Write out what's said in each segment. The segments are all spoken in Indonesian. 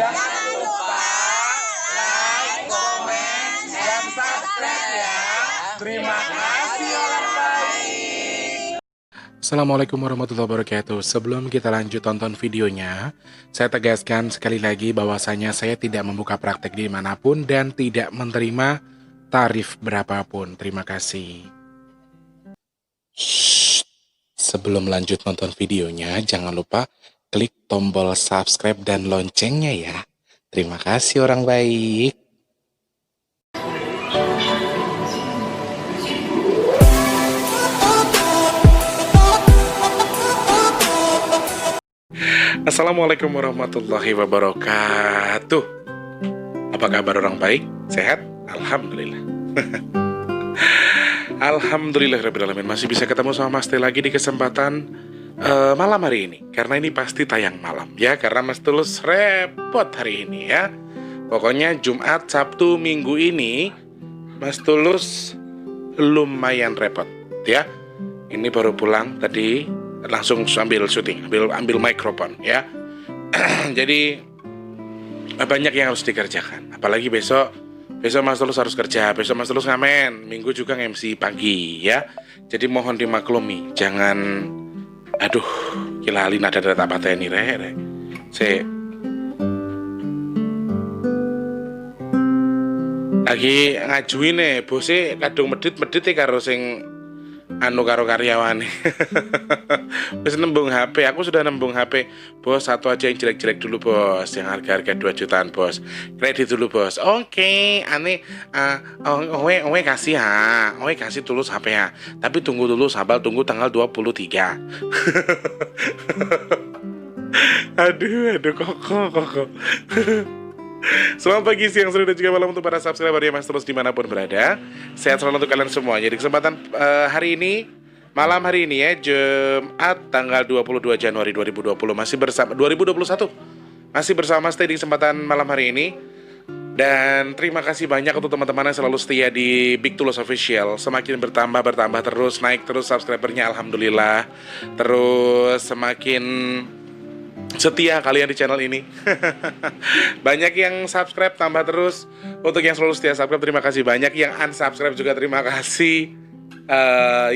Jangan lupa like, komen, dan subscribe ya. Terima kasih orang baik. Assalamualaikum warahmatullahi wabarakatuh. Sebelum kita lanjut tonton videonya, saya tegaskan sekali lagi bahwasanya saya tidak membuka praktek dimanapun dan tidak menerima tarif berapapun. Terima kasih. Shh. Sebelum lanjut nonton videonya, jangan lupa klik tombol subscribe dan loncengnya ya. Terima kasih orang baik. Assalamualaikum warahmatullahi wabarakatuh. Apa kabar orang baik? Sehat? Alhamdulillah. Alhamdulillahirrahmanirrahim. Masih bisa ketemu sama Mas Teh lagi di kesempatan malam hari ini. Karena ini pasti tayang malam ya. Karena Mas Tulus repot hari ini ya. Pokoknya Jumat, Sabtu, Minggu ini Mas Tulus lumayan repot ya. Ini baru pulang tadi, langsung sambil syuting, ambil mikrofon ya. Jadi banyak yang harus dikerjakan. Apalagi besok Mas Tulus harus kerja. Besok Mas Tulus ngamen. Minggu juga nge-MC pagi ya. Jadi mohon dimaklumi. Jangan, aduh, kilalin ada apa teh ini re. Lagi ngajuin nih, bosnya kadung medit karo sing karo karyawane. Wis nembung HP, aku sudah nembung HP. Bos, satu aja yang jelek-jelek dulu bos, yang harga-harga 2 jutaan bos. Kredit dulu bos. Oke, owe kasih ha. Owe kasih Tulus HP ya. Tapi tunggu dulu, sabar tunggu tanggal 23. Aduh, koko. Selamat pagi, siang, sore, dan juga malam untuk para subscriber ya Mas Tulus dimanapun berada. Sehat selalu untuk kalian semua. Jadi kesempatan hari ini, malam hari ini ya, Jumat tanggal 22 Januari 2020 masih bersama 2021. Masih bersama Mas Teh di kesempatan malam hari ini. Dan terima kasih banyak untuk teman-teman yang selalu setia di Big Tulus Official. Semakin bertambah terus, naik terus subscribernya, alhamdulillah. Terus semakin setia kalian di channel ini. Banyak yang subscribe, tambah terus. Untuk yang selalu setia subscribe, terima kasih banyak. Yang unsubscribe juga terima kasih.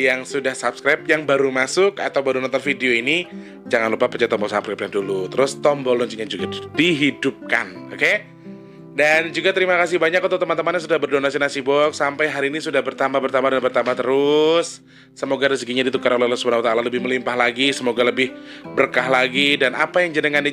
Yang sudah subscribe, yang baru masuk atau baru nonton video ini, jangan lupa pencet tombol subscribe dulu. Terus tombol loncengnya juga dihidupkan, oke? Dan juga terima kasih banyak untuk teman-teman yang sudah berdonasi nasi box. Sampai hari ini sudah bertambah terus. Semoga rezekinya ditukar oleh Allah Subhanahu wa taala lebih melimpah lagi, semoga lebih berkah lagi, dan apa yang jenengan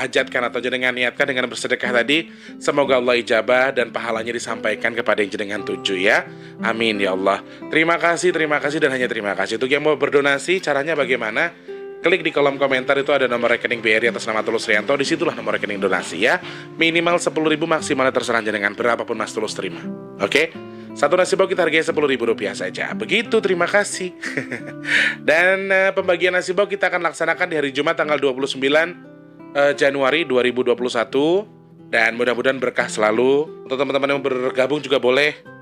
hajatkan atau jenengan niatkan dengan bersedekah tadi, semoga Allah ijabah dan pahalanya disampaikan kepada yang jenengan tuju ya. Amin ya Allah. Terima kasih dan hanya terima kasih. Untuk yang mau berdonasi, caranya bagaimana? Klik di kolom komentar, itu ada nomor rekening BRI atas nama Tulus Rianto. Disitulah nomor rekening donasi ya. Minimal 10.000, maksimalnya terserah jenengan berapapun Mas Tulus terima. Oke? Satu nasi box kita harganya Rp10.000 saja. Begitu, terima kasih. Dan pembagian nasi box kita akan laksanakan di hari Jumat tanggal 29 Januari 2021. Dan mudah-mudahan berkah selalu. Untuk teman-teman yang bergabung juga boleh.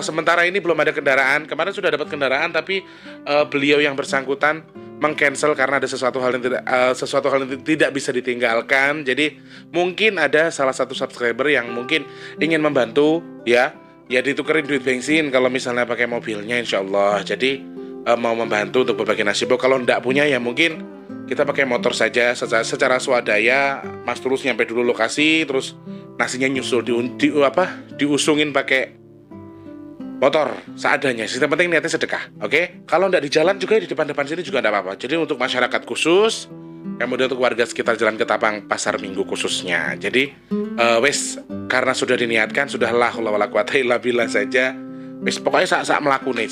Sementara ini belum ada kendaraan. Kemarin sudah dapat kendaraan, tapi beliau yang bersangkutan meng-cancel karena ada sesuatu hal yang tidak bisa ditinggalkan. Jadi mungkin ada salah satu subscriber yang mungkin ingin membantu ya ditukerin duit bensin kalau misalnya pakai mobilnya, insya Allah. Jadi mau membantu untuk berbagi nasi box. Kalau enggak punya ya mungkin kita pakai motor saja secara swadaya. Mas Tulus nyampe dulu lokasi, terus nasinya nyusul diusungin pakai motor seadanya. Yang penting niatnya sedekah, oke? Kalau nggak di jalan juga, di depan sini juga nggak apa-apa. Jadi untuk masyarakat khusus, kemudian untuk warga sekitar Jalan Ketapang Pasar Minggu khususnya. Jadi karena sudah diniatkan, sudahlah wala quwata illa billah saja. Pokoknya sak melakune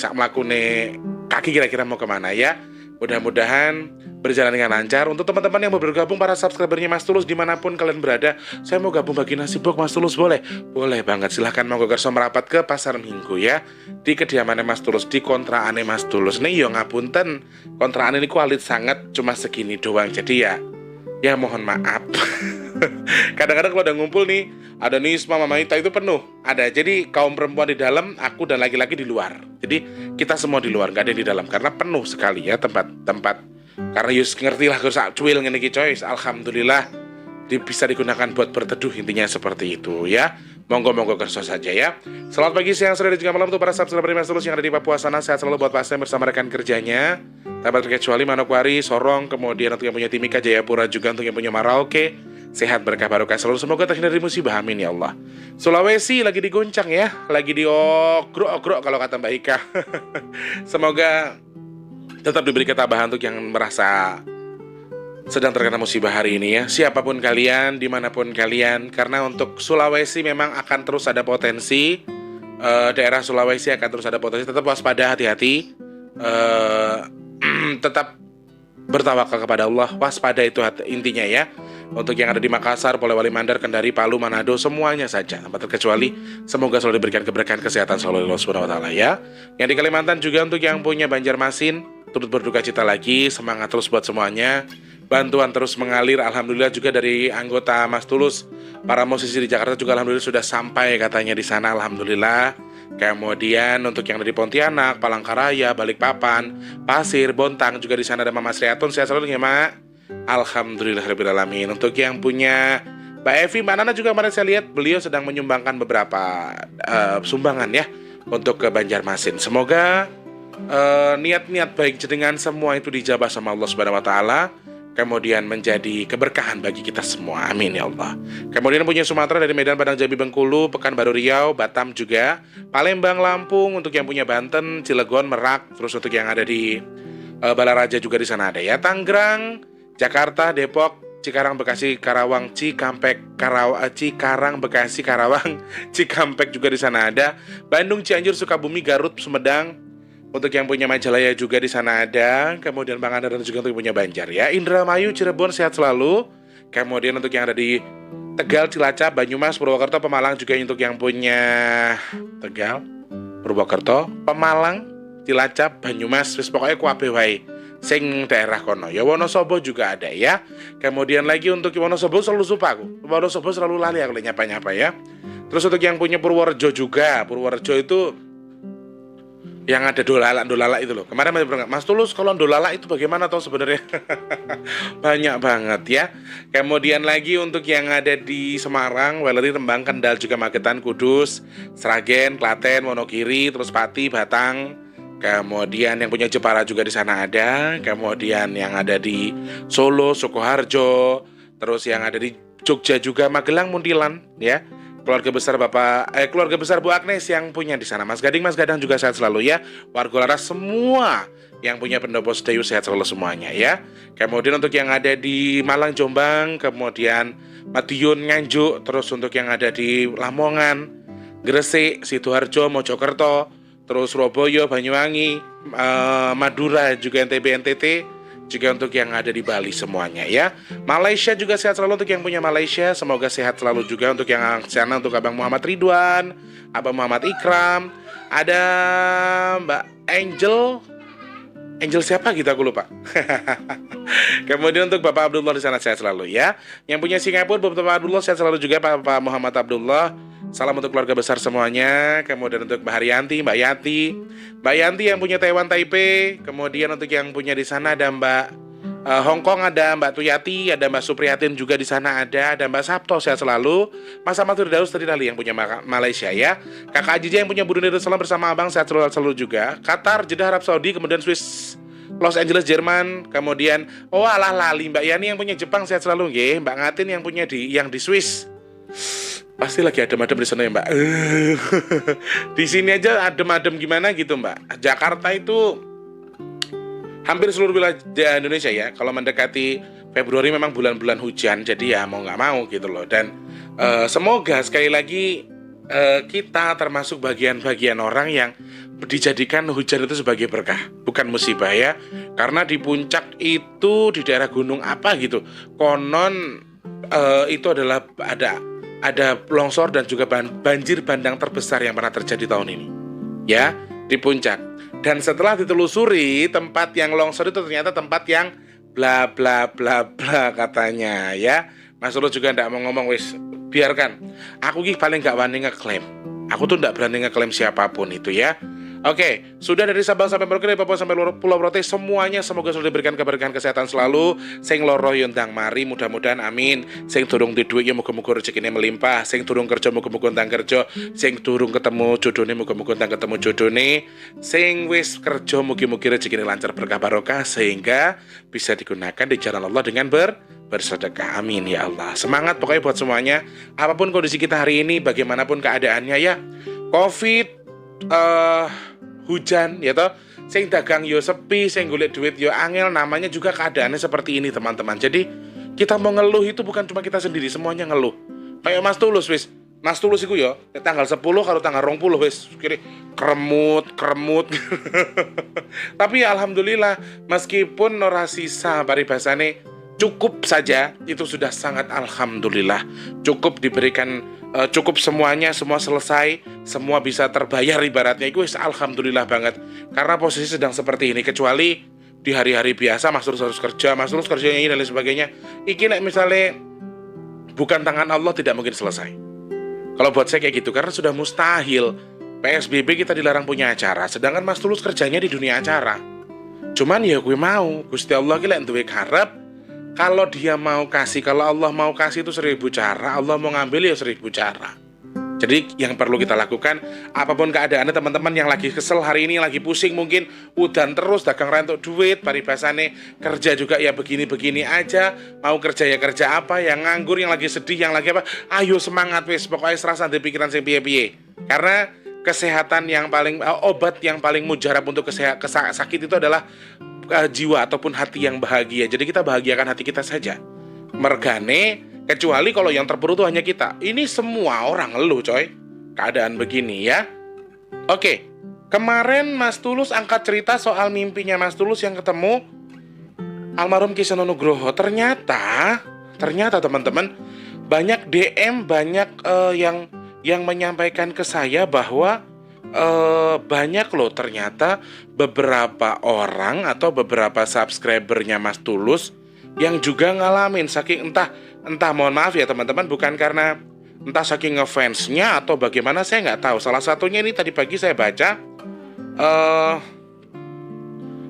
kaki kira-kira mau kemana ya. Mudah-mudahan berjalan dengan lancar. Untuk teman-teman yang mau bergabung, para subscribernya Mas Tulus dimanapun kalian berada, saya mau gabung bagi nasi box Mas Tulus, boleh? Boleh banget, silahkan mau gerso merapat ke Pasar Minggu ya, di kediamannya Mas Tulus, di kontraannya Mas Tulus. Nih yo ngapunten, kontraan ini kualit sangat, cuma segini doang. Jadi ya mohon maaf. Kadang-kadang kalau udah ngumpul nih, ada Nisma, Mama Ita, itu penuh. Ada, jadi kaum perempuan di dalam, aku dan laki-laki di luar. Jadi kita semua di luar, gak ada yang di dalam, karena penuh sekali ya tempat. Karena yus ngerti lah, gue cuil ngene iki coy. Alhamdulillah bisa digunakan buat berteduh, intinya seperti itu ya. Monggo kerso saja ya. Selamat pagi, siang, sore, dan juga malam untuk para subscriber Mas Tulus yang ada di Papua sana. Sehat selalu buat Pak Sam bersama rekan kerjanya. Tanpa terkecuali Manokwari, Sorong, kemudian untuk yang punya Timika, Jayapura, juga untuk yang punya Merauke. Sehat, berkah, barokah selalu. Semoga terhindar dari musibah, amin ya Allah. Sulawesi lagi diguncang ya, lagi diogrok-ogrok kalau kata Mbak Ika. Semoga tetap diberi ketabahan untuk yang merasa sedang terkena musibah hari ini ya. Siapapun kalian, dimanapun kalian, karena untuk Sulawesi memang akan terus ada potensi, daerah Sulawesi akan terus ada potensi. Tetap waspada, hati-hati, tetap bertawakal kepada Allah. Waspada itu intinya ya. Untuk yang ada di Makassar, Polewali Mandar, Kendari, Palu, Manado, semuanya saja tanpa terkecuali, semoga selalu diberikan keberkahan kesehatan selalu Allah Subhanahu wa taala ya. Yang di Kalimantan juga untuk yang punya Banjarmasin, turut berduka cita lagi, semangat terus buat semuanya. Bantuan terus mengalir, alhamdulillah juga dari anggota Mas Tulus. Para musisi di Jakarta juga alhamdulillah sudah sampai katanya di sana, alhamdulillah. Kemudian untuk yang dari Pontianak, Palangkaraya, Balikpapan, Pasir, Bontang juga di sana ada Mama Sriatun. Sehat selalu ya Mak. Alhamdulillahirabbil alamin. Untuk yang punya Mbak Evi, Mbak Nana juga kemarin saya lihat beliau sedang menyumbangkan beberapa sumbangan ya untuk ke Banjarmasin. Semoga niat-niat baik jenengan semua itu dijabah sama Allah Subhanahu wa taala, kemudian menjadi keberkahan bagi kita semua, amin ya Allah. Kemudian punya Sumatera dari Medan, Padang, Jambi, Bengkulu, Pekanbaru Riau, Batam juga, Palembang, Lampung, untuk yang punya Banten, Cilegon, Merak, terus untuk yang ada di Balaraja juga di sana ada ya, Tangerang, Jakarta, Depok, Cikarang, Bekasi, Karawang, Cikarang, Bekasi, Karawang, Cikampek juga di sana ada, Bandung, Cianjur, Sukabumi, Garut, Sumedang. Untuk yang punya Majalaya juga di sana ada. Kemudian Bang Andar dan juga untuk yang punya Banjar ya. Indramayu, Cirebon, sehat selalu. Kemudian untuk yang ada di Tegal, Cilacap, Banyumas, Purwokerto, Pemalang juga untuk yang punya Tegal, Purwokerto, Pemalang, Cilacap, Banyumas, wis pokoknya kuabe wae sing daerah kono ya. Wonosobo juga ada ya. Kemudian lagi untuk Wonosobo selalu lupa aku. Wonosobo selalu lali aku nyapa-nyapa ya. Terus untuk yang punya Purworejo juga. Purworejo itu yang ada dolala itu loh. Kemarin Mas Tulus, kalau dolala itu bagaimana toh sebenarnya? Banyak banget ya. Kemudian lagi untuk yang ada di Semarang, Weleri, Rembang, Kendal, juga Magetan, Kudus, Sragen, Klaten, Wonogiri, terus Pati, Batang. Kemudian yang punya Jepara juga di sana ada. Kemudian yang ada di Solo, Sukoharjo, terus yang ada di Jogja juga, Magelang, Muntilan ya. Keluarga besar Bu Agnes yang punya di sana, Mas Gading, Mas Gadang juga sehat selalu ya. Warga Laras semua yang punya pendopo Sedayu sehat selalu semuanya ya. Kemudian untuk yang ada di Malang, Jombang, kemudian Madiun, Nganjuk, terus untuk yang ada di Lamongan, Gresik, Sidoarjo, Mojokerto, terus Surabaya, Banyuwangi, Madura, juga NTB, NTT, juga untuk yang ada di Bali semuanya ya. Malaysia juga sehat selalu untuk yang punya Malaysia. Semoga sehat selalu juga untuk yang sana, untuk Abang Muhammad Ridwan, Abang Muhammad Ikram, ada Mbak Angel siapa gitu aku lupa. Kemudian untuk Bapak Abdullah di sana sehat selalu ya. Yang punya Singapura, Bapak Abdullah sehat selalu juga, Bapak Muhammad Abdullah. Salam untuk keluarga besar semuanya. Kemudian untuk Mbak Haryanti, Mbak Yanti yang punya Taiwan Taipei. Kemudian untuk yang punya di sana ada Mbak Hong Kong, ada Mbak Tuyati, ada Mbak Supriyatin juga di sana ada Mbak Sabto sehat selalu. Mas Ahmad Firdaus tadi yang punya Malaysia ya. Kakak Ajija yang punya Brunei Darussalam bersama Abang sehat selalu juga. Qatar, Jeddah, Arab Saudi, kemudian Swiss, Los Angeles, Jerman. Kemudian lali Mbak Yani yang punya Jepang sehat selalu nggih. Mbak Ngatin yang punya yang di Swiss. Pasti lagi adem-adem di sana ya Mbak. Di sini aja adem-adem gimana gitu Mbak. Jakarta itu hampir seluruh wilayah Indonesia ya. Kalau mendekati Februari memang bulan-bulan hujan, jadi ya mau nggak mau gitu loh. Dan semoga sekali lagi kita termasuk bagian-bagian orang yang dijadikan hujan itu sebagai berkah, bukan musibah ya. Karena di puncak itu di daerah gunung apa gitu, konon itu adalah ada longsor dan juga banjir bandang terbesar yang pernah terjadi tahun ini ya, di puncak. Dan setelah ditelusuri, tempat yang longsor itu ternyata tempat yang bla bla bla bla katanya ya. Mas Ulu juga ndak mau ngomong, wis biarkan. Aku paling gak wani ngeklaim. Aku tuh ndak berani ngeklaim siapapun itu ya. Oke, sudah dari Sabang sampai Merauke, dari Papua sampai Pulau Rote, semuanya semoga selalu diberikan keberkahan kesehatan selalu. Sing loro yo ndang mari, mudah-mudahan amin. Sing durung di duit yo muga-muga rezekine melimpah. Sing durung kerja muga-muga ndang kerja. Sing durung ketemu jodone muga-muga ndang ketemu jodone. Sing wis kerja mugi-mugi rezekine lancar berkah barokah sehingga bisa digunakan di jalan Allah dengan bersedekah. Amin ya Allah. Semangat pokoknya buat semuanya. Apapun kondisi kita hari ini, bagaimanapun keadaannya ya. Covid, hujan ya toh, sing dagang yo sepi, sing golek duit yo angel, namanya juga keadaannya seperti ini teman-teman. Jadi kita mau ngeluh itu bukan cuma kita sendiri, semuanya ngeluh. Kayak Mas Tulus wis. Mas Tulus iku yo tanggal 10 karo tanggal 20 wis kiri kremut. Tapi ya alhamdulillah meskipun ora sisa paribasane cukup saja itu sudah sangat alhamdulillah. Cukup diberikan cukup semuanya, semua selesai, semua bisa terbayar ibaratnya itu alhamdulillah banget. Karena posisi sedang seperti ini, kecuali di hari-hari biasa Mas Tulus harus kerja, Mas Tulus kerjanya ini dan lain sebagainya. Iki misalnya bukan tangan Allah tidak mungkin selesai. Kalau buat saya kayak gitu, karena sudah mustahil. PSBB kita dilarang punya acara, sedangkan Mas Tulus kerjanya di dunia acara. Cuman ya gue mau, Gusti Allah ki lek duwe karep. Kalau dia mau kasih, kalau Allah mau kasih itu 1000 cara, Allah mau ngambil ya 1000 cara. Jadi yang perlu kita lakukan, apapun keadaannya teman-teman yang lagi kesel hari ini, lagi pusing mungkin, udan terus, dagang rentuk duit, paribasane kerja juga ya begini-begini aja, mau kerja ya kerja apa, yang nganggur, yang lagi sedih, yang lagi apa, ayo semangat wis, pokoknya serasa di pikiran sing piye-piye. Karena kesehatan yang paling, obat yang paling mujarab untuk sakit itu adalah jiwa ataupun hati yang bahagia. Jadi kita bahagiakan hati kita saja. Mergane, kecuali kalau yang terpuruk itu hanya kita. Ini semua orang ngeluh coy, keadaan begini ya. Oke, kemarin Mas Tulus angkat cerita soal mimpinya Mas Tulus yang ketemu almarhum Ki Seno Nugroho. Ternyata teman-teman, banyak DM, banyak yang menyampaikan ke saya bahwa banyak loh ternyata beberapa orang atau beberapa subscribernya Mas Tulus yang juga ngalamin saking entah mohon maaf ya teman-teman, bukan karena entah saking ngefansnya atau bagaimana saya nggak tahu. Salah satunya ini tadi pagi saya baca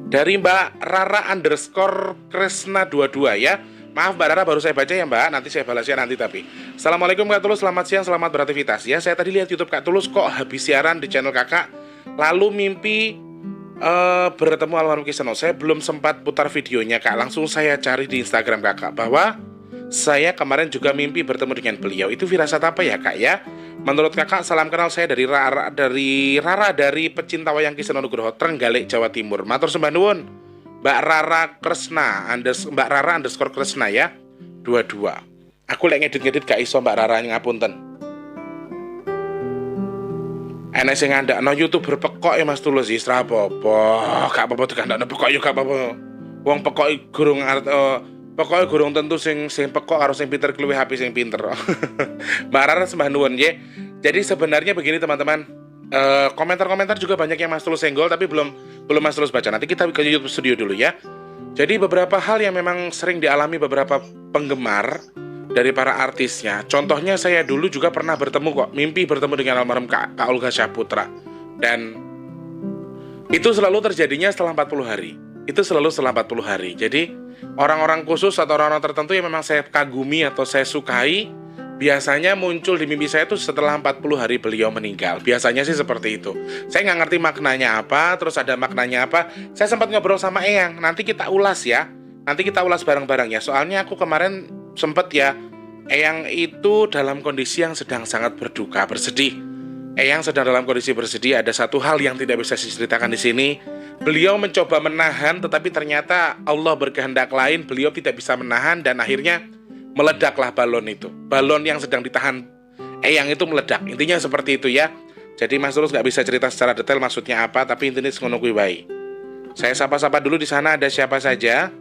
dari Mbak Rara _Kresna 22 ya. Maaf Mbak Rara, baru saya baca ya Mbak, nanti saya balasnya nanti tapi. Assalamualaikum Kak Tulus, selamat siang, selamat beraktivitas ya. Saya tadi lihat YouTube Kak Tulus kok habis siaran di channel Kakak, lalu mimpi bertemu almarhum Ki Seno. Saya belum sempat putar videonya Kak, langsung saya cari di Instagram Kakak bahwa saya kemarin juga mimpi bertemu dengan beliau. Itu firasat apa ya Kak ya? Menurut Kakak, salam kenal, saya dari Rara dari pecinta wayang Ki Seno Nugroho, Trenggalek, Jawa Timur. Matur sembah nuwun. Mbak Rara _Kresna ya 22. Aku lek ngedit gak iso Mbak Rara ngapunten. Enak sing ngandakno YouTuber pekok ya Mas Tulus wis ra apa-apa. Gak apa-apa dikandakno pekok yo gak apa-apa. Wong pekok pokoke gurung tentu sing pekok karo sing pinter kluwih HP sing pinter. Mbak Rara sembah nuwun nggih. Jadi sebenarnya begini teman-teman. Komentar-komentar juga banyak yang Mas Tulus senggol, tapi belum Mas Tulus baca. Nanti kita ke YouTube Studio dulu ya. Jadi beberapa hal yang memang sering dialami beberapa penggemar dari para artisnya. Contohnya saya dulu juga pernah bertemu kok, mimpi bertemu dengan almarhum Kak Olga Syahputra. Dan itu selalu terjadinya setelah 40 hari. Itu selalu setelah 40 hari. Jadi orang-orang khusus atau orang-orang tertentu yang memang saya kagumi atau saya sukai, biasanya muncul di mimpi saya itu setelah 40 hari beliau meninggal. Biasanya sih seperti itu. Saya nggak ngerti maknanya apa, terus ada maknanya apa. Saya sempat ngobrol sama Eyang, nanti kita ulas ya. Nanti kita ulas bareng-bareng ya. Soalnya aku kemarin sempat ya, Eyang itu dalam kondisi yang sedang sangat berduka, bersedih. Eyang sedang dalam kondisi bersedih. Ada satu hal yang tidak bisa diceritakan di sini. Beliau mencoba menahan, tetapi ternyata Allah berkehendak lain. Beliau tidak bisa menahan dan akhirnya meledaklah balon itu. Balon yang sedang ditahan Eyang itu meledak. Intinya seperti itu ya. Jadi Mas Tulus nggak bisa cerita secara detail maksudnya apa, tapi intinya ngono kuwi wae. Saya sapa-sapa dulu, di sana ada siapa saja.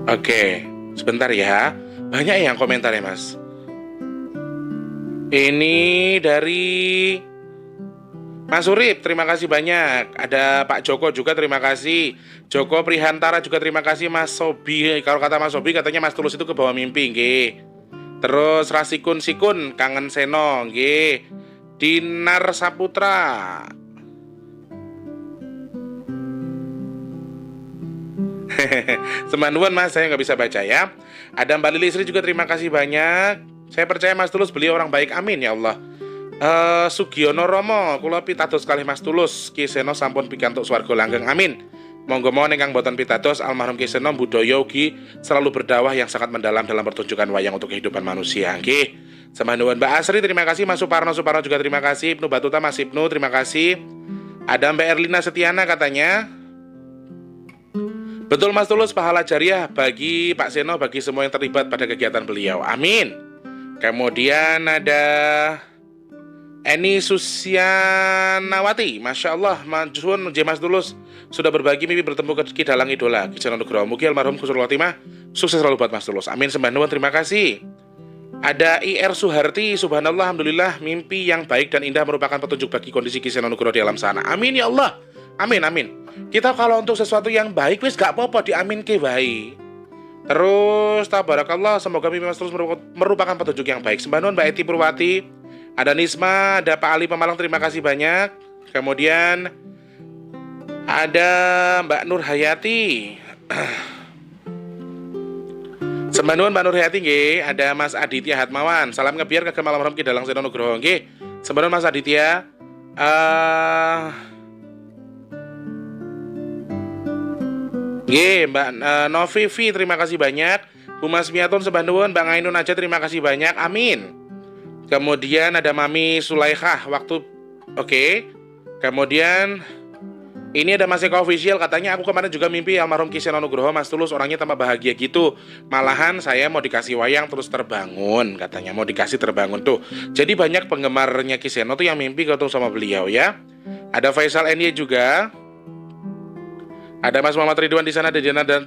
Oke, sebentar ya. Banyak yang komentar ya Mas. Ini dari Mas Urip, terima kasih banyak. Ada Pak Joko juga, terima kasih. Joko Prihantara juga terima kasih. Mas Sobi, kalau kata Mas Sobi katanya Mas Tulus itu ke bawah mimpi, nggih. Terus Rasikun Sikun kangen seno nggih. Dinar Saputra. Semanuan Mas, saya nggak bisa baca ya. Ada Mbak Lili Sri juga terima kasih banyak. Saya percaya Mas Tulus beliau orang baik, amin ya Allah. Sugiono Romo, kula pitados kalih Mas Tulus, Kiseno sampun pikantuk swarga langgeng, amin. Monggo mohon ingkang boten pitados almarhum Kiseno budaya ugi selalu berdakwah yang sangat mendalam dalam pertunjukan wayang untuk kehidupan manusia. Nggih. Semanuan Mbak Asri terima kasih, Mas Suparno juga terima kasih, Ibnu Batuta Mas Ibnu terima kasih. Ada Mbak Erlina Setiana katanya, betul Mas Tulus, pahala jariah bagi Pak Seno, bagi semua yang terlibat pada kegiatan beliau. Amin. Kemudian ada Eni Susianawati, Masya Allah, Majun J. Mas Tulus sudah berbagi mimpi bertemu ke dalang idola Kisah Nugroho. Mugi almarhum Khusnul Khotimah sukses selalu buat Mas Tulus. Amin. Sembah nuwun, terima kasih. Ada IR Suharti, subhanallah, alhamdulillah, mimpi yang baik dan indah merupakan petunjuk bagi kondisi Kisah Nugroho di alam sana. Amin ya Allah. Amin, amin. Kita kalau untuk sesuatu yang baik wis gak apa-apa diamin ke wae. Terus tabarakallah, semoga mimpi Mas Tulus merupakan petunjuk yang baik. Sembah nuwun Mbak Eti Purwati. Ada Nisma, ada Pak Ali Pemalang, terima kasih banyak. Kemudian ada Mbak Nur Hayati. Sembah nuwun Mbak Nur Hayati nggih. Ada Mas Aditya Hatmawan. Salam ngebiar ke almarhum Ki Dalang Seno Nugroho nggih. Sembah nuwun Mas Aditya. Nggih, Mbak Novi V, terima kasih banyak. Bu Mas Miatun sembah nuwun, Mbak Ainun aja terima kasih banyak. Amin. Kemudian ada Mami Sulaikha waktu oke. Kemudian ini ada Mas Eko Official, katanya aku kemarin juga mimpi almarhum Kiseno Nugroho, Mas Tulus orangnya tambah bahagia gitu. Malahan saya mau dikasih wayang terus terbangun, katanya mau dikasih terbangun tuh. Jadi banyak penggemarnya Kiseno tuh yang mimpi ketemu sama beliau ya. Ada Faisal NY juga. Ada Mas Muhammad Ridwan di sana, ada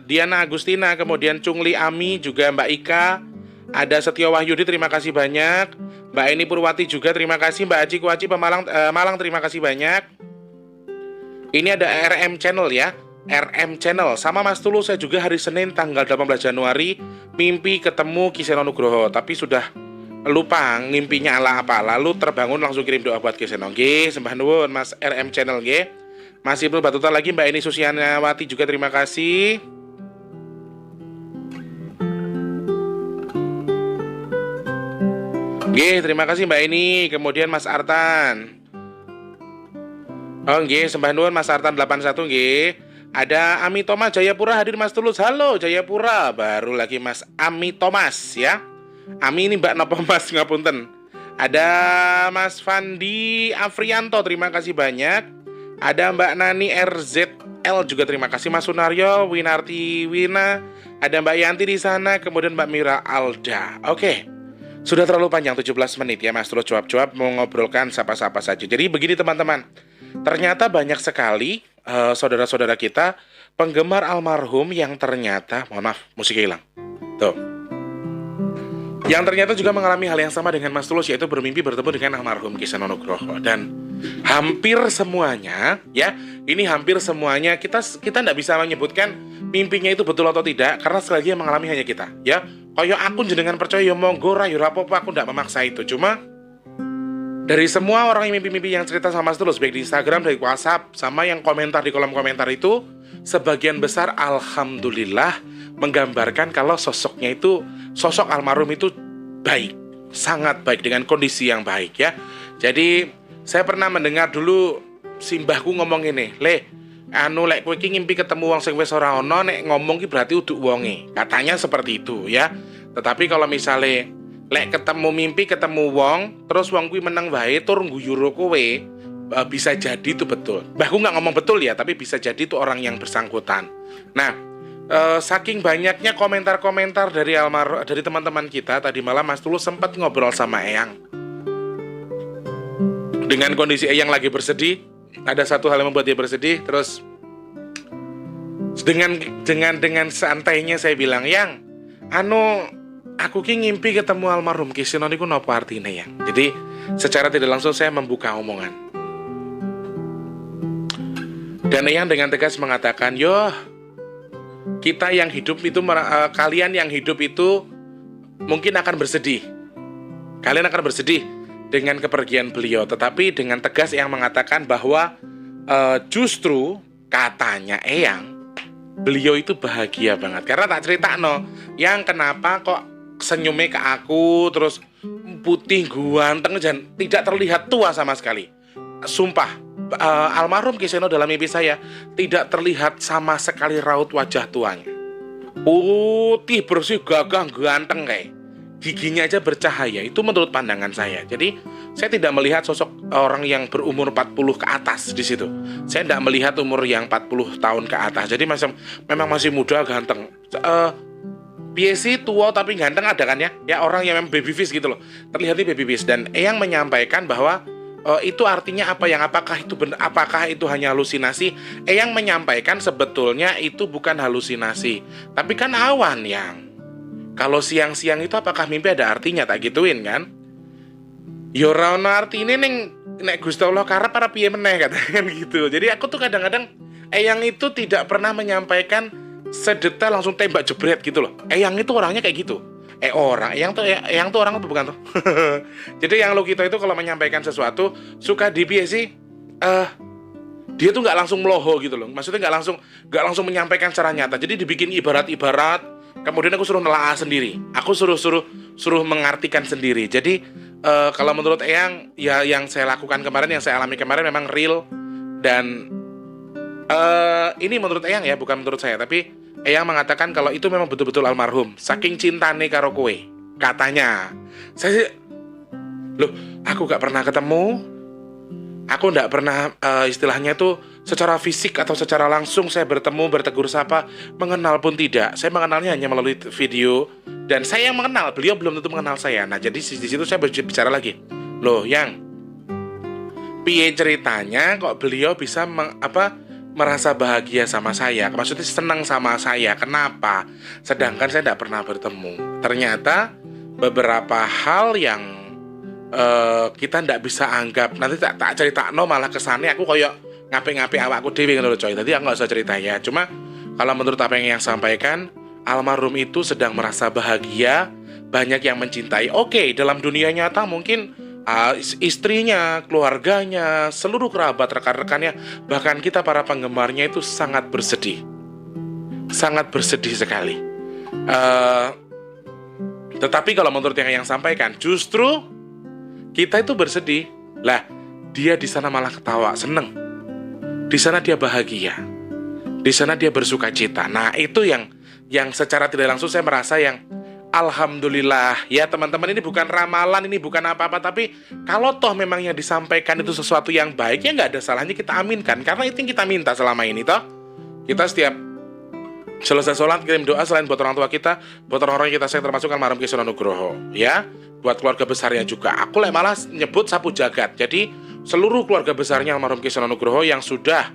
Diana Agustina, kemudian Cungli Ami juga, Mbak Ika. Ada Setio Wahyudi, terima kasih banyak. Mbak Eni Purwati juga terima kasih. Mbak Aji Kuaci Malang terima kasih banyak. Ini ada RM Channel ya, RM Channel. Sama Mas Tulus saya juga hari Senin tanggal 18 Januari mimpi ketemu Kiseno Nugroho, tapi sudah lupa mimpinya ala apa. Lalu terbangun langsung kirim doa buat Kiseno. Nggih, sembah nuwun Mas RM Channel nggih. Mas Ibnu Batuta lagi, Mbak Eni Susianawati juga terima kasih. Nggih, terima kasih Mbak Eni. Kemudian Mas Artan. Oh nggih, sembah nuwun Mas Artan 81 nggih. Ada Ami Thomas Jayapura hadir Mas Tulus. Halo Jayapura. Baru lagi Mas Ami Thomas ya. Ami ini Mbak napa Mas, ngapunten. Ada Mas Fandi Afrianto, terima kasih banyak. Ada Mbak Nani RZL juga terima kasih. Mas Sunaryo Winarti Wina. Ada Mbak Yanti di sana, kemudian Mbak Mira Alda. Oke. Sudah terlalu panjang 17 menit ya Mas Tulus jawab-jawab mau ngobrolkan siapa-siapa saja. Jadi begini teman-teman, ternyata banyak sekali saudara-saudara kita penggemar almarhum yang ternyata, mohon maaf musiknya hilang. Tuh. Yang ternyata juga mengalami hal yang sama dengan Mas Tulus, yaitu bermimpi bertemu dengan almarhum Kiseno Nugroho. Dan hampir semuanya ya, ini hampir semuanya kita tidak bisa menyebutkan mimpinya itu betul atau tidak, karena sekali lagi yang mengalami hanya kita ya. Kayak aku jenengan percaya ya monggo ra ya apa-apa, aku tidak memaksa itu. Cuma dari semua orang yang mimpi-mimpi yang cerita sama Mas Tulus, baik di Instagram, dari WhatsApp, sama yang komentar di kolom komentar itu, sebagian besar alhamdulillah menggambarkan kalau sosoknya itu, sosok almarhum itu baik, sangat baik, dengan kondisi yang baik ya. Jadi saya pernah mendengar dulu simbahku ngomong ini, lek kowe iki ngimpi ketemu wong sing wis ora ana, nek ngomong ki berarti uduk wonge. Katanya seperti itu ya. Tetapi kalau misale lek ketemu mimpi ketemu wong, terus wong kuwi meneng wae tur ngguyur kowe, bisa jadi itu betul. Mbahku nggak ngomong betul ya, tapi bisa jadi itu orang yang bersangkutan. Nah, saking banyaknya komentar-komentar dari teman-teman kita, tadi malam Mas Tulus sempat ngobrol sama Eyang. Dengan kondisi Eyang lagi bersedih, ada satu hal yang membuat dia bersedih. Terus dengan santainya saya bilang, "Yang, aku ki ngimpi ketemu almarhum Kiseno niku napa artine, Yang?" Jadi secara tidak langsung saya membuka omongan. Dan Eyang dengan tegas mengatakan, "Yo, kita yang hidup itu kalian yang hidup itu mungkin akan bersedih. Kalian akan bersedih dengan kepergian beliau, tetapi dengan tegas Eyang mengatakan bahwa justru katanya Eyang, beliau itu bahagia banget. Karena tak cerita no, yang kenapa kok senyumnya ke aku, terus putih, ganteng, dan tidak terlihat tua sama sekali. Sumpah, almarhum Ki Seno dalam mimpi saya tidak terlihat sama sekali raut wajah tuanya. Putih, bersih, gagah, ganteng kayak. Giginya aja bercahaya, itu menurut pandangan saya. Jadi saya tidak melihat sosok orang yang berumur 40 ke atas di situ. Saya tidak melihat umur yang 40 tahun ke atas. Jadi memang masih muda, ganteng. Biasa tua tapi ganteng ada kan ya? Ya orang yang memang baby face gitu loh. Terlihatnya baby face. Dan Eyang menyampaikan bahwa itu artinya apa, yang apakah itu benar, apakah itu hanya halusinasi? Eyang menyampaikan sebetulnya itu bukan halusinasi, tapi kan awan yang. Kalau siang-siang itu apakah mimpi ada artinya, tak gituin kan? Yo ora ono artine ning nek Gusti Allah karep para piye meneh katakan gitu. Jadi aku tuh kadang-kadang Eyang itu tidak pernah menyampaikan sedetail langsung tembak jebret gitu loh. Eyang itu orangnya kayak gitu. Eyang tuh orang tuh bukan tuh. Jadi yang Lokito itu kalau menyampaikan sesuatu suka di piye sih? Dia tuh nggak langsung meloho gitu loh. Maksudnya nggak langsung menyampaikan secara nyata. Jadi dibikin ibarat-ibarat. Kemudian aku suruh nelaah sendiri. Aku suruh mengartikan sendiri. Jadi kalau menurut Eyang, ya yang saya lakukan kemarin, yang saya alami kemarin memang real. Dan ini menurut Eyang ya, bukan menurut saya. Tapi Eyang mengatakan kalau itu memang betul-betul almarhum. Saking cintane karo kowe. Katanya. Aku gak pernah ketemu. Aku gak pernah istilahnya tuh secara fisik atau secara langsung saya bertemu, bertegur sapa, mengenal pun tidak. Saya mengenalnya hanya melalui video. Dan saya yang mengenal, beliau belum tentu mengenal saya. Nah jadi di situ saya bicara lagi. Loh Yang, piye ceritanya kok beliau bisa merasa bahagia sama saya? Maksudnya senang sama saya, kenapa? Sedangkan saya tidak pernah bertemu. Ternyata beberapa hal yang kita tidak bisa anggap. Nanti tak cerita malah kesannya aku koyok ngape-ngape awakku dewi kan coy. Tadi aku nggak usah cerita ya. Cuma kalau menurut apa yang sampaikan, almarhum itu sedang merasa bahagia, banyak yang mencintai. Oke, dalam dunia nyata mungkin istrinya, keluarganya, seluruh kerabat, rekan-rekannya, bahkan kita para penggemarnya itu sangat bersedih sekali. Tetapi kalau menurut yang sampaikan, justru kita itu bersedih. Lah, dia di sana malah ketawa, seneng. Di sana dia bahagia. Di sana dia bersuka cita. Nah, itu yang secara tidak langsung saya merasa yang alhamdulillah. Ya, teman-teman, ini bukan ramalan, ini bukan apa-apa, tapi kalau toh memang yang disampaikan itu sesuatu yang baik, ya nggak ada salahnya kita aminkan, karena itu yang kita minta selama ini toh. Kita setiap selesai sholat kirim doa selain buat orang tua kita, buat orang-orang yang kita sayang, termasuk almarhum Ki Seno Nugroho, ya. Buat keluarga besarnya juga. Aku malah nyebut sapu jagat. Jadi seluruh keluarga besarnya almarhum Ki Seno Nugroho yang sudah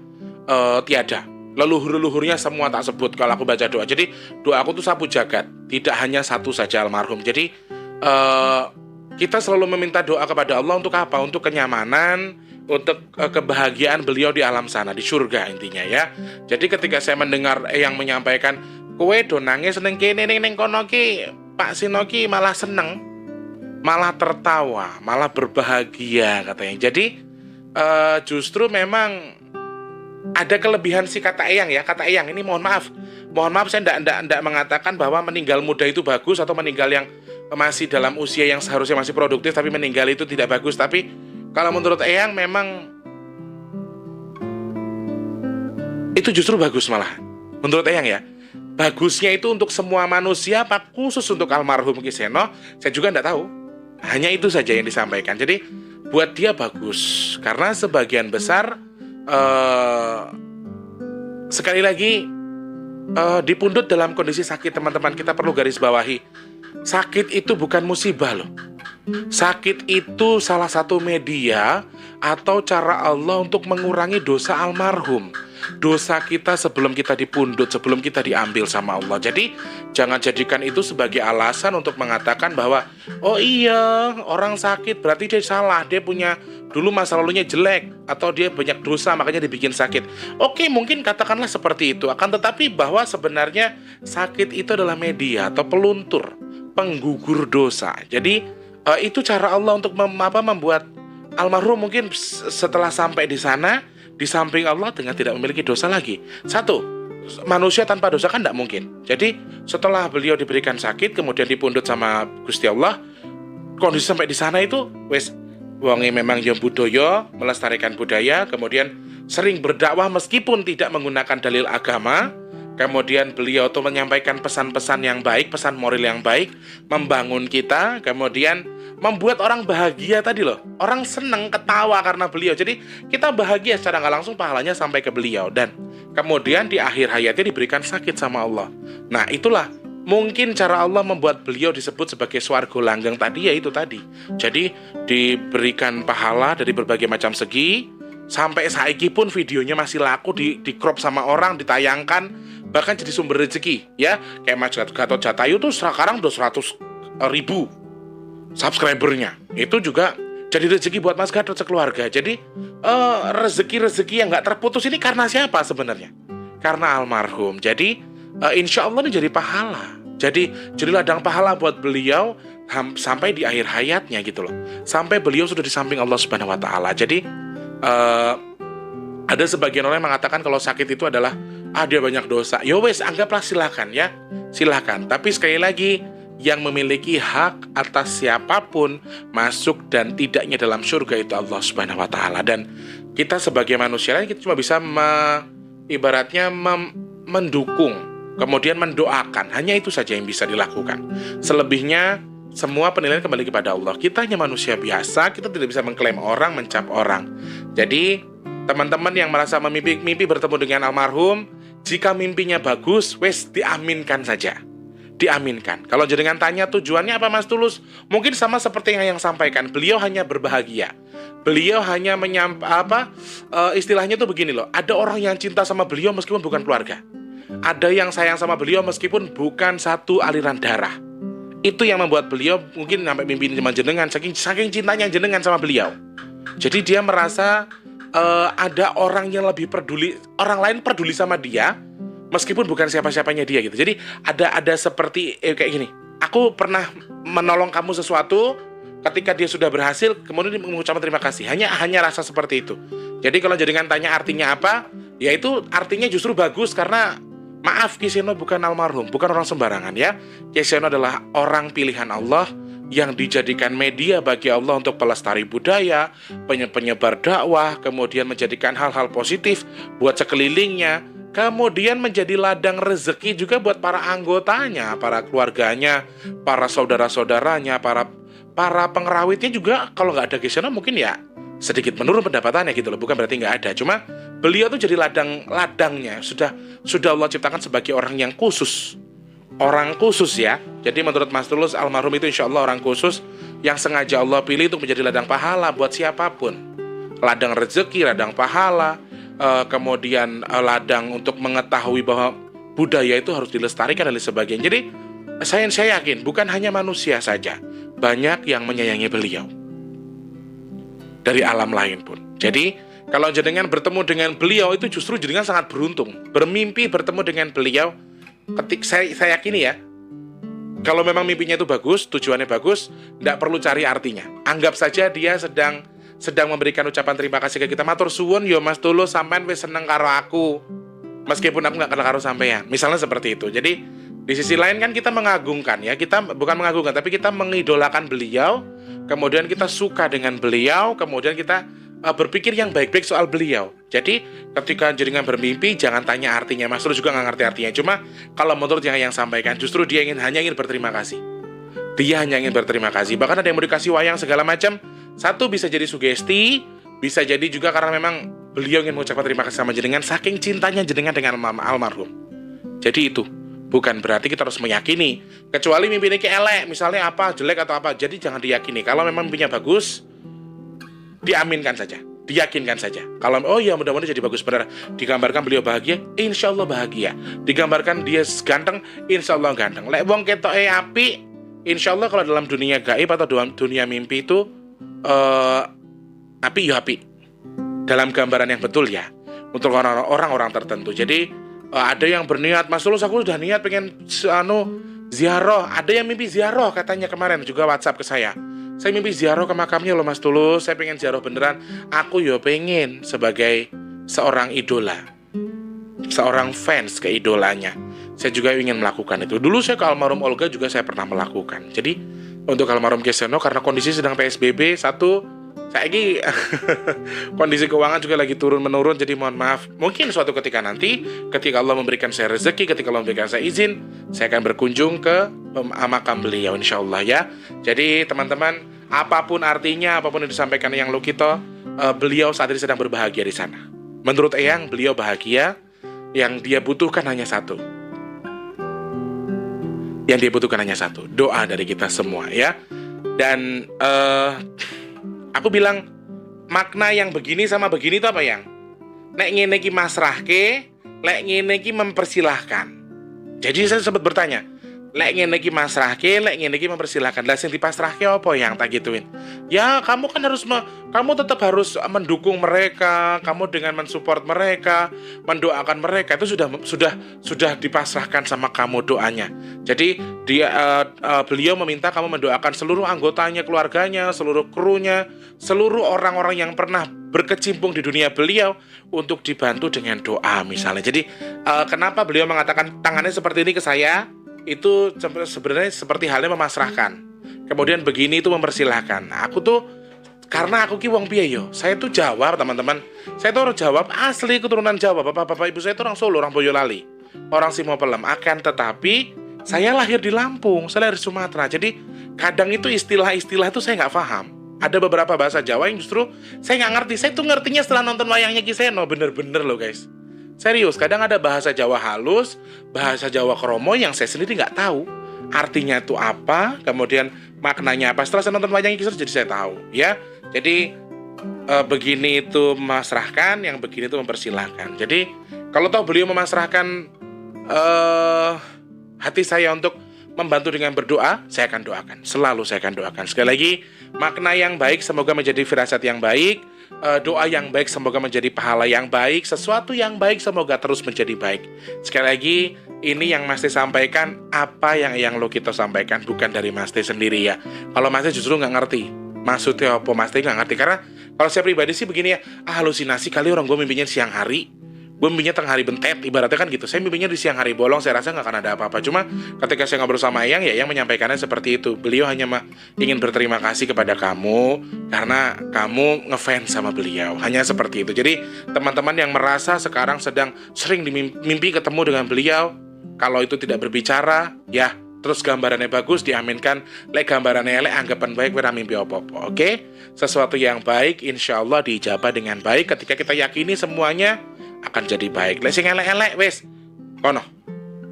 tiada. Leluhur-leluhurnya semua tak sebut kalau aku baca doa. Jadi doa aku tuh sapu jagat. Tidak hanya satu saja almarhum. Jadi kita selalu meminta doa kepada Allah untuk apa? Untuk kenyamanan, untuk kebahagiaan beliau di alam sana, di surga intinya ya. Jadi ketika saya mendengar yang menyampaikan, kowe do nangis neng kene neng kono ki, Pak Seno ki malah seneng, malah tertawa, malah berbahagia katanya. Jadi justru memang ada kelebihan si kata Eyang ya. Kata Eyang ini mohon maaf saya tidak mengatakan bahwa meninggal muda itu bagus atau meninggal yang masih dalam usia yang seharusnya masih produktif tapi meninggal itu tidak bagus. Tapi kalau menurut Eyang memang itu justru bagus malah. Menurut Eyang ya, bagusnya itu untuk semua manusia apa khusus untuk almarhum Ki Seno, saya juga tidak tahu. Hanya itu saja yang disampaikan. Jadi buat dia bagus karena sebagian besar sekali lagi dipundut dalam kondisi sakit. Teman-teman, kita perlu garis bawahi, sakit itu bukan musibah loh. Sakit itu salah satu media atau cara Allah untuk mengurangi dosa almarhum, dosa kita sebelum kita dipundut, sebelum kita diambil sama Allah. Jadi jangan jadikan itu sebagai alasan untuk mengatakan bahwa oh iya, orang sakit berarti dia salah, dia punya dulu masa lalunya jelek, atau dia banyak dosa makanya dibikin sakit. Oke, mungkin katakanlah seperti itu. Akan tetapi bahwa sebenarnya sakit itu adalah media atau peluntur penggugur dosa. Jadi itu cara Allah untuk membuat almarhum mungkin setelah sampai di sana, di samping Allah dengan tidak memiliki dosa lagi. Satu, manusia tanpa dosa kan tidak mungkin. Jadi setelah beliau diberikan sakit, kemudian dipundhut sama Gusti Allah, kondisi sampai di sana itu wes wonge memang yang budaya, melestarikan budaya, kemudian sering berdakwah meskipun tidak menggunakan dalil agama. Kemudian beliau tuh menyampaikan pesan-pesan yang baik, pesan moral yang baik, membangun kita, kemudian membuat orang bahagia tadi loh. Orang seneng ketawa karena beliau. Jadi kita bahagia secara nggak langsung, pahalanya sampai ke beliau. Dan kemudian di akhir hayatnya diberikan sakit sama Allah. Nah itulah mungkin cara Allah membuat beliau disebut sebagai swargo langgeng tadi, ya itu tadi. Jadi diberikan pahala dari berbagai macam segi. Sampai saiki pun videonya masih laku, di crop sama orang, ditayangkan, bahkan jadi sumber rezeki ya. Kayak Mas Gatot Jatayu tuh sekarang udah 100.000 subscribernya. Itu juga jadi rezeki buat Mas Gatot sekeluarga. Jadi rezeki-rezeki yang gak terputus ini karena siapa sebenarnya? Karena almarhum. Jadi insya Allah ini jadi pahala. Jadi ladang pahala buat beliau sampai di akhir hayatnya gitu loh. Sampai beliau sudah di samping Allah Subhanahu wa taala. Jadi ada sebagian orang yang mengatakan kalau sakit itu adalah dia banyak dosa. Ya wes, anggaplah silakan ya. Silakan. Tapi sekali lagi, yang memiliki hak atas siapapun masuk dan tidaknya dalam surga itu Allah Subhanahu wa taala. Dan kita sebagai manusia kita cuma bisa ibaratnya mendukung, kemudian mendoakan. Hanya itu saja yang bisa dilakukan. Selebihnya semua penilaian kembali kepada Allah. Kita hanya manusia biasa, kita tidak bisa mengklaim orang, mencap orang. Jadi, teman-teman yang merasa mimpi bertemu dengan almarhum, jika mimpinya bagus, wes diaminkan saja. Diaminkan. Kalau jenengan tanya tujuannya apa Mas Tulus? Mungkin sama seperti yang sampaikan. Beliau hanya berbahagia. Beliau hanya istilahnya tuh begini loh. Ada orang yang cinta sama beliau meskipun bukan keluarga. Ada yang sayang sama beliau meskipun bukan satu aliran darah. Itu yang membuat beliau mungkin sampai mimpi sama jenengan, saking cintanya jenengan sama beliau. Jadi dia merasa ada orang yang lebih peduli, orang lain peduli sama dia meskipun bukan siapa-siapanya dia gitu. Jadi ada seperti kayak gini. Aku pernah menolong kamu sesuatu, ketika dia sudah berhasil kemudian mengucapkan terima kasih. Hanya rasa seperti itu. Jadi kalau jenengan tanya artinya apa, ya itu artinya justru bagus karena maaf, Ki Seno bukan almarhum, bukan orang sembarangan ya. Ki Seno adalah orang pilihan Allah yang dijadikan media bagi Allah untuk pelestari budaya, penyebar dakwah, kemudian menjadikan hal-hal positif buat sekelilingnya, kemudian menjadi ladang rezeki juga buat para anggotanya, para keluarganya, para saudara-saudaranya, para pengrawitnya juga. Kalau nggak ada Ki Seno mungkin ya sedikit menurun pendapatannya gitu loh. Bukan berarti nggak ada, cuma beliau tuh jadi ladangnya sudah Allah ciptakan sebagai orang yang khusus, orang khusus ya. Jadi menurut Mas Tulus, almarhum itu insya Allah orang khusus yang sengaja Allah pilih untuk menjadi ladang pahala buat siapapun. Ladang rezeki, ladang pahala, kemudian ladang untuk mengetahui bahwa budaya itu harus dilestarikan dan sebagainya. Jadi saya yakin bukan hanya manusia saja, banyak yang menyayangi beliau dari alam lain pun. Jadi kalau jenengan bertemu dengan beliau itu justru jenengan sangat beruntung. Bermimpi bertemu dengan beliau, saya yakini ya, kalau memang mimpinya itu bagus, tujuannya bagus, tidak perlu cari artinya. Anggap saja dia sedang memberikan ucapan terima kasih ke kita. Matur suwun yo Mas Tulus, sampean wis seneng karo aku, meskipun aku nggak kenal karo sampean. Misalnya seperti itu. Jadi di sisi lain kan kita mengagungkan ya, kita bukan mengagungkan, tapi kita mengidolakan beliau. Kemudian kita suka dengan beliau, kemudian kita berpikir yang baik-baik soal beliau. Jadi ketika jenengan bermimpi, jangan tanya artinya. Mas Tulus juga nggak ngerti artinya. Cuma kalau menurut yang sampaikan, justru dia hanya ingin berterima kasih. Dia hanya ingin berterima kasih. Bahkan ada yang mau dikasih wayang segala macam. Satu bisa jadi sugesti, bisa jadi juga karena memang beliau ingin mengucapkan terima kasih sama jenengan, saking cintanya jenengan dengan almarhum. Jadi itu bukan berarti kita harus meyakini, kecuali mimpi ini elek, misalnya apa, jelek atau apa. Jadi jangan diyakini. Kalau memang mimpinya bagus, diaminkan saja, diyakinkan saja. Kalau oh ya mudah-mudahan jadi bagus benar. Digambarkan beliau bahagia, insya Allah bahagia. Digambarkan dia ganteng, insya Allah ganteng. Lek wong ketoke api, insya Allah kalau dalam dunia gaib atau dalam dunia mimpi itu api ya api. Dalam gambaran yang betul ya, untuk orang-orang tertentu. Jadi Ada yang berniat, Mas Tulus aku udah niat pengen ziarah. Ada yang mimpi ziarah katanya kemarin juga WhatsApp ke saya. Saya mimpi ziarah ke makamnya loh Mas Tulus. Saya pengen ziarah beneran. Aku ya pengen sebagai seorang idola, seorang fans ke idolanya. Saya juga ingin melakukan itu. Dulu saya ke almarhum Olga juga saya pernah melakukan. Jadi untuk almarhum Keseno karena kondisi sedang PSBB, satu saya ini kondisi keuangan juga lagi turun-menurun. Jadi mohon maaf, mungkin suatu ketika nanti, ketika Allah memberikan saya rezeki, ketika Allah memberikan saya izin, saya akan berkunjung ke makam beliau insya Allah ya. Jadi teman-teman, apapun artinya, apapun yang disampaikan yang Lokito, beliau saat ini sedang berbahagia di sana. Menurut Eyang, beliau bahagia. Yang dia butuhkan hanya satu. Yang dia butuhkan hanya satu, doa dari kita semua ya. Dan aku bilang makna yang begini sama begini itu apa yang? Nek ngene iki masrahke, lek ngene iki mempersilahkan. Jadi saya sempat bertanya, lek ngene iki masrahke, lek ngene iki mempersilahkan. Lah sing dipasrahke apa yang tak gituin? Ya kamu kan harus kamu tetap harus mendukung mereka, kamu dengan mensupport mereka, mendoakan mereka itu sudah dipasrahkan sama kamu doanya. Jadi beliau meminta kamu mendoakan seluruh anggotanya, keluarganya, seluruh krunya, seluruh orang-orang yang pernah berkecimpung di dunia beliau untuk dibantu dengan doa misalnya. Jadi kenapa beliau mengatakan tangannya seperti ini ke saya? Itu sebenarnya seperti halnya memasrahkan. Kemudian begini itu mempersilahkan. Nah, aku tuh karena aku ki wong piye yo. Saya tuh Jawa, teman-teman. Saya tuh orang Jawa asli, keturunan Jawa. Bapak-bapak ibu saya tuh orang Solo, orang Boyolali, orang Simopelem. Akan tetapi saya lahir di Lampung, saya lahir di Sumatera. Jadi kadang itu istilah-istilah itu saya nggak paham. Ada beberapa bahasa Jawa yang justru saya nggak ngerti. Saya tuh ngertinya setelah nonton wayangnya Kiseno. Bener-bener loh guys. Serius, kadang ada bahasa Jawa halus, bahasa Jawa kromo yang saya sendiri nggak tahu artinya itu apa, kemudian maknanya apa. Setelah saya nonton wayangnya Kiseno jadi saya tahu ya. Jadi begini itu memasrahkan, yang begini itu mempersilahkan. Jadi kalau tahu beliau memasrahkan hati saya untuk membantu dengan berdoa, saya akan doakan. Selalu saya akan doakan. Sekali lagi, makna yang baik semoga menjadi firasat yang baik, doa yang baik semoga menjadi pahala yang baik, sesuatu yang baik semoga terus menjadi baik. Sekali lagi, ini yang Mas Teh sampaikan, apa yang Lokito sampaikan bukan dari Mas Teh sendiri ya. Kalau Mas Teh justru nggak ngerti maksudnya apa, Mas Teh nggak ngerti. Karena kalau saya pribadi sih begini ya, halusinasi kali orang gue mimpinya siang hari, gue mimpinya tengah hari bentet, ibaratnya kan gitu. Saya mimpinya di siang hari bolong, saya rasa nggak akan ada apa-apa. Cuma ketika saya ngobrol sama Eyang, ya Eyang menyampaikannya seperti itu. Beliau hanya ingin berterima kasih kepada kamu karena kamu ngefans sama beliau. Hanya seperti itu. Jadi teman-teman yang merasa sekarang sedang sering mimpi ketemu dengan beliau, kalau itu tidak berbicara, ya terus gambarannya bagus, diaminkan. Lek gambarannya elek, anggapan baik, wera mimpi apa-apa. Oke? Sesuatu yang baik, insya Allah diijabah dengan baik. Ketika kita yakini semuanya akan jadi baik. Lek sing elek-elek, wes kono.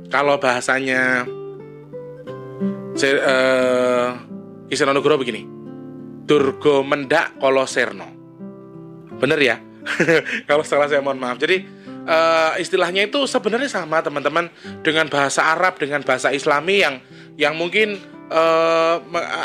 Kalau bahasanya Kiseno Nugro begini, Durgo mendak kolo serno. Bener ya? Kalau salah saya mohon maaf. Jadi istilahnya itu sebenarnya sama teman-teman dengan bahasa Arab, dengan bahasa Islami yang mungkin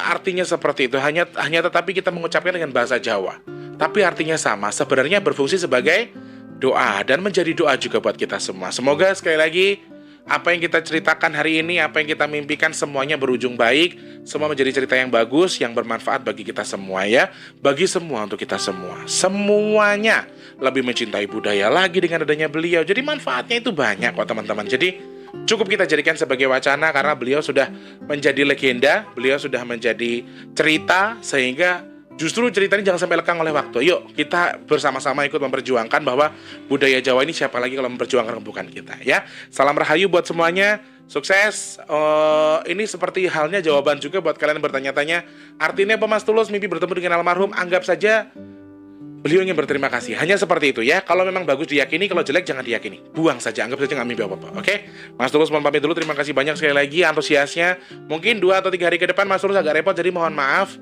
artinya seperti itu. Hanya tetapi kita mengucapkan dengan bahasa Jawa. Tapi artinya sama. Sebenarnya berfungsi sebagai doa dan menjadi doa juga buat kita semua. Semoga sekali lagi apa yang kita ceritakan hari ini, apa yang kita mimpikan semuanya berujung baik, semua menjadi cerita yang bagus, yang bermanfaat bagi kita semua ya. Bagi semua, untuk kita semua. Semuanya lebih mencintai budaya lagi dengan adanya beliau. Jadi manfaatnya itu banyak kok teman-teman. Jadi cukup kita jadikan sebagai wacana karena beliau sudah menjadi legenda, beliau sudah menjadi cerita, sehingga justru cerita ini jangan sampai lekang oleh waktu. Yuk kita bersama-sama ikut memperjuangkan bahwa budaya Jawa ini siapa lagi kalau memperjuangkan bukan kita ya. Salam rahayu buat semuanya, sukses. Ini seperti halnya jawaban juga buat kalian yang bertanya-tanya, artinya apa Mas Tulus mimpi bertemu dengan almarhum? Anggap saja beliau ingin berterima kasih. Hanya seperti itu ya. Kalau memang bagus diyakini, kalau jelek jangan diyakini. Buang saja, anggap saja nggak mimpi apa-apa. Oke? Mas Tulus mohon pamit dulu. Terima kasih banyak sekali lagi antusiasnya. Mungkin 2 atau 3 hari ke depan Mas Tulus agak repot, jadi mohon maaf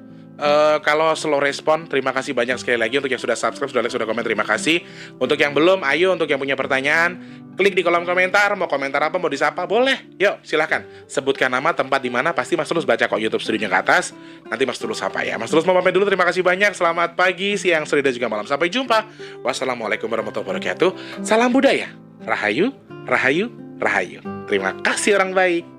kalau slow respon. Terima kasih banyak sekali lagi untuk yang sudah subscribe, sudah like, sudah komen, terima kasih. Untuk yang belum, ayo untuk yang punya pertanyaan, klik di kolom komentar, mau komentar apa, mau disapa, boleh. Yuk, silahkan. Sebutkan nama, tempat di mana, pasti Mas Tulus baca kok YouTube studionya ke atas. Nanti Mas Tulus sapa ya. Mas Tulus mau pamit dulu, terima kasih banyak. Selamat pagi, siang, sore, dan juga malam. Sampai jumpa. Wassalamualaikum warahmatullahi wabarakatuh. Salam budaya. Rahayu, Rahayu, rahayu. Terima kasih orang baik.